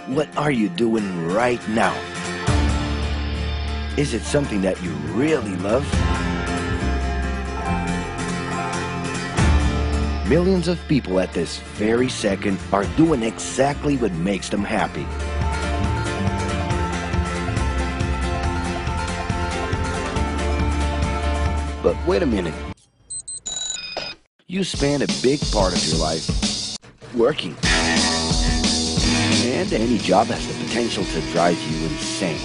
What are you doing right now? Is it something that you really love? Millions of people at this very second are doing exactly what makes them happy. But wait a minute. You spend a big part of your life working. And any job has the potential to drive you insane.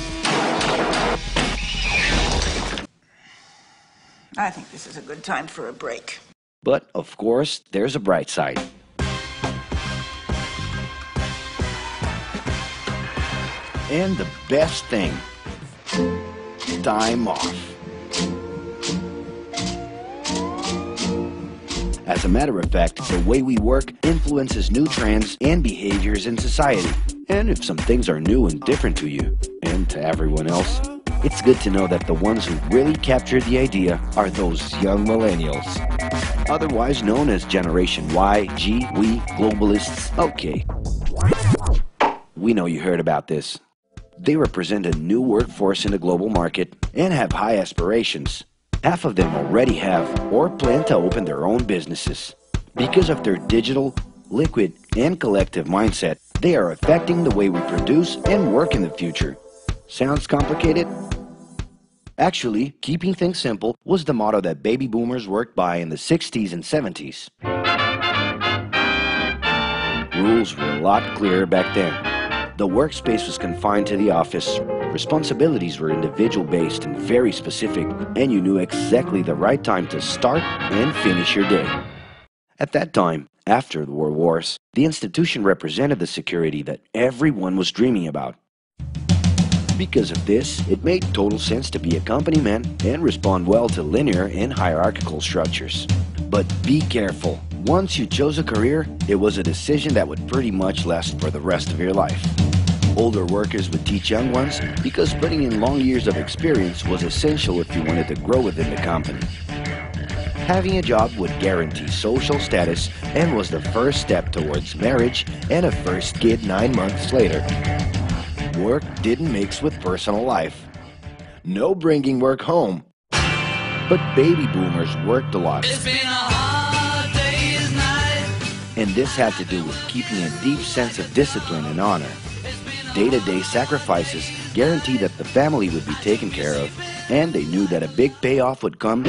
I think this is a good time for a break. But, of course, there's a bright side. And the best thing, time off. As a matter of fact, the way we work influences new trends and behaviors in society. And if some things are new and different to you, and to everyone else, it's good to know that the ones who really captured the idea are those young millennials. Otherwise known as Generation Y, G, we, globalists. Okay. We know you heard about this. They represent a new workforce in the global market and have high aspirations. Half of them already have or plan to open their own businesses. Because of their digital, liquid, and collective mindset, they are affecting the way we produce and work in the future. Sounds complicated? Actually, keeping things simple was the motto that baby boomers worked by in the 60s and 70s. Rules were a lot clearer back then. The workspace was confined to the office. Responsibilities were individual-based and very specific, and you knew exactly the right time to start and finish your day. At that time, after the World Wars, the institution represented the security that everyone was dreaming about. Because of this, it made total sense to be a company man and respond well to linear and hierarchical structures. But be careful. Once you chose a career, it was a decision that would pretty much last for the rest of your life. Older workers would teach young ones because putting in long years of experience was essential if you wanted to grow within the company. Having a job would guarantee social status and was the first step towards marriage and a first kid 9 months later. Work didn't mix with personal life. No bringing work home. But baby boomers worked a lot. It's been a hard day's night. And this had to do with keeping a deep sense of discipline and honor. Day-to-day sacrifices guaranteed that the family would be taken care of, and they knew that a big payoff would come,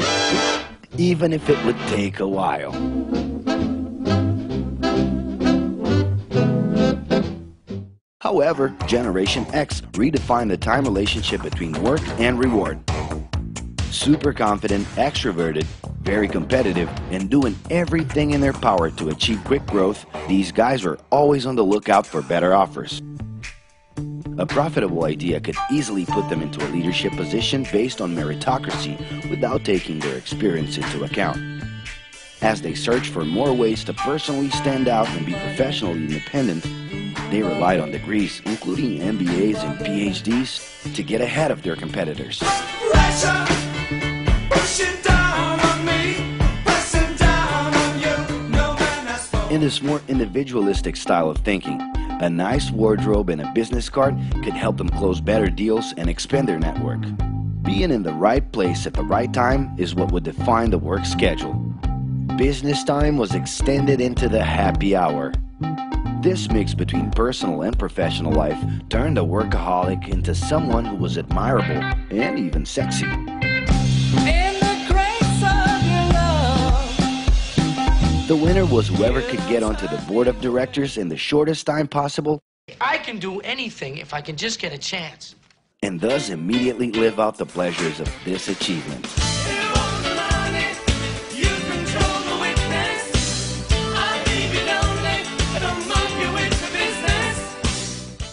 even if it would take a while. However, Generation X redefined the time relationship between work and reward. Super confident, extroverted, very competitive, and doing everything in their power to achieve quick growth, these guys were always on the lookout for better offers. A profitable idea could easily put them into a leadership position based on meritocracy without taking their experience into account. As they searched for more ways to personally stand out and be professionally independent, they relied on degrees, including MBAs and PhDs, to get ahead of their competitors. Pressure, pushing down on me, pressing down on you. No man has spoken. In this more individualistic style of thinking, a nice wardrobe and a business card could help them close better deals and expand their network. Being in the right place at the right time is what would define the work schedule. Business time was extended into the happy hour. This mix between personal and professional life turned a workaholic into someone who was admirable and even sexy. In the grace of your love. The winner was whoever could get onto the board of directors in the shortest time possible I can do anything if I can just get a chance. and thus immediately live out the pleasures of this achievement.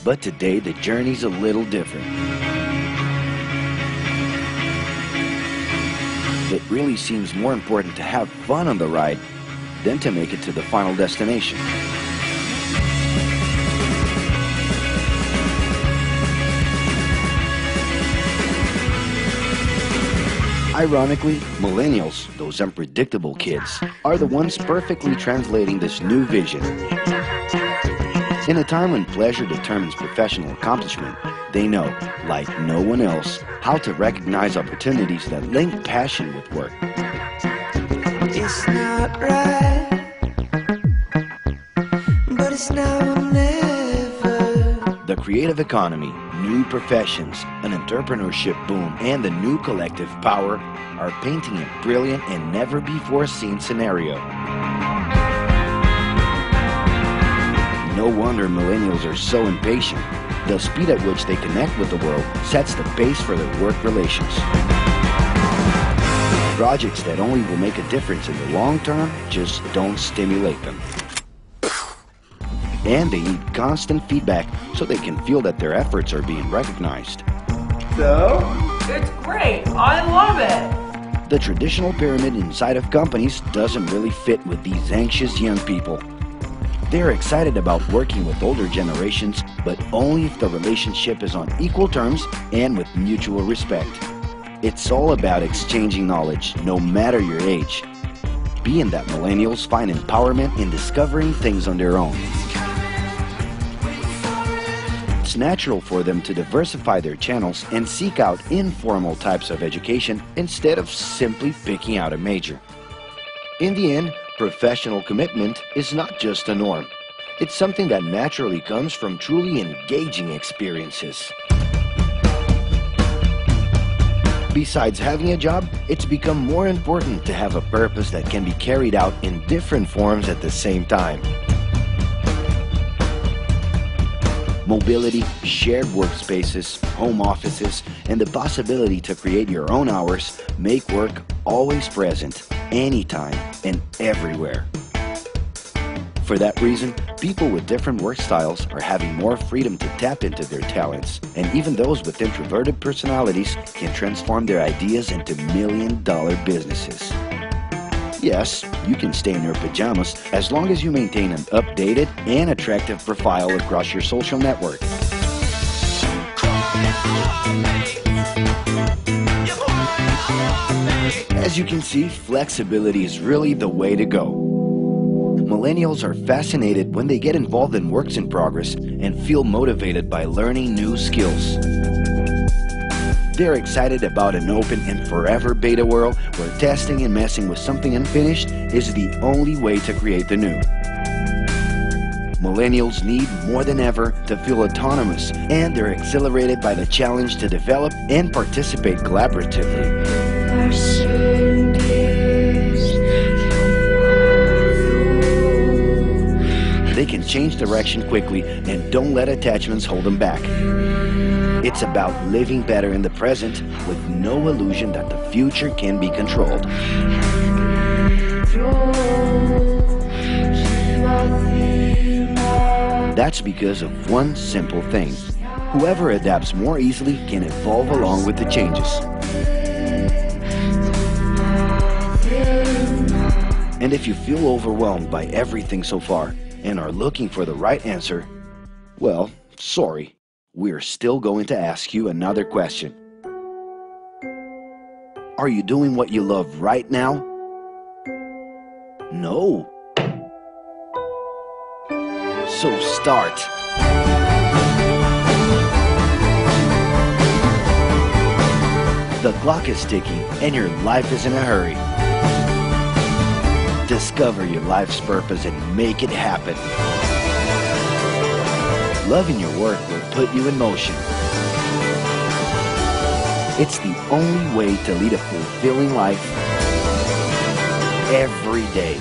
But today, the journey's a little different. It really seems more important to have fun on the ride than to make it to the final destination. Ironically, millennials, those unpredictable kids, are the ones perfectly translating this new vision. In a time when pleasure determines professional accomplishment, they know, like no one else, how to recognize opportunities that link passion with work. It's not right, but it's now or never. The creative economy, new professions, an entrepreneurship boom, and the new collective power are painting a brilliant and never-before-seen scenario. No wonder millennials are so impatient. The speed at which they connect with the world sets the pace for their work relations. Projects that only will make a difference in the long term just don't stimulate them. And they need constant feedback so they can feel that their efforts are being recognized. So? It's great. I love it. The traditional pyramid inside of companies doesn't really fit with these anxious young people. They're excited about working with older generations, but only if the relationship is on equal terms and with mutual respect. It's all about exchanging knowledge, no matter your age. Being that millennials find empowerment in discovering things on their own. It's natural for them to diversify their channels and seek out informal types of education instead of simply picking out a major. In the end, professional commitment is not just a norm. It's something that naturally comes from truly engaging experiences. Besides having a job, it's become more important to have a purpose that can be carried out in different forms at the same time. Mobility, shared workspaces, home offices, and the possibility to create your own hours make work always present, anytime and everywhere. For that reason, people with different work styles are having more freedom to tap into their talents, and even those with introverted personalities can transform their ideas into million-dollar businesses. Yes, you can stay in your pajamas as long as you maintain an updated and attractive profile across your social network. As you can see, flexibility is really the way to go. Millennials are fascinated when they get involved in works in progress and feel motivated by learning new skills. They're excited about an open and forever beta world where testing and messing with something unfinished is the only way to create the new. Millennials need more than ever to feel autonomous, and they're exhilarated by the challenge to develop and participate collaboratively. They can change direction quickly and don't let attachments hold them back. It's about living better in the present with no illusion that the future can be controlled. That's because of one simple thing. Whoever adapts more easily can evolve along with the changes. And if you feel overwhelmed by everything so far and are looking for the right answer, well, sorry. We're still going to ask you another question. Are you doing what you love right now? No. So start. The clock is ticking and your life is in a hurry. Discover your life's purpose and make it happen. Loving your work will put you in motion. It's the only way to lead a fulfilling life every day.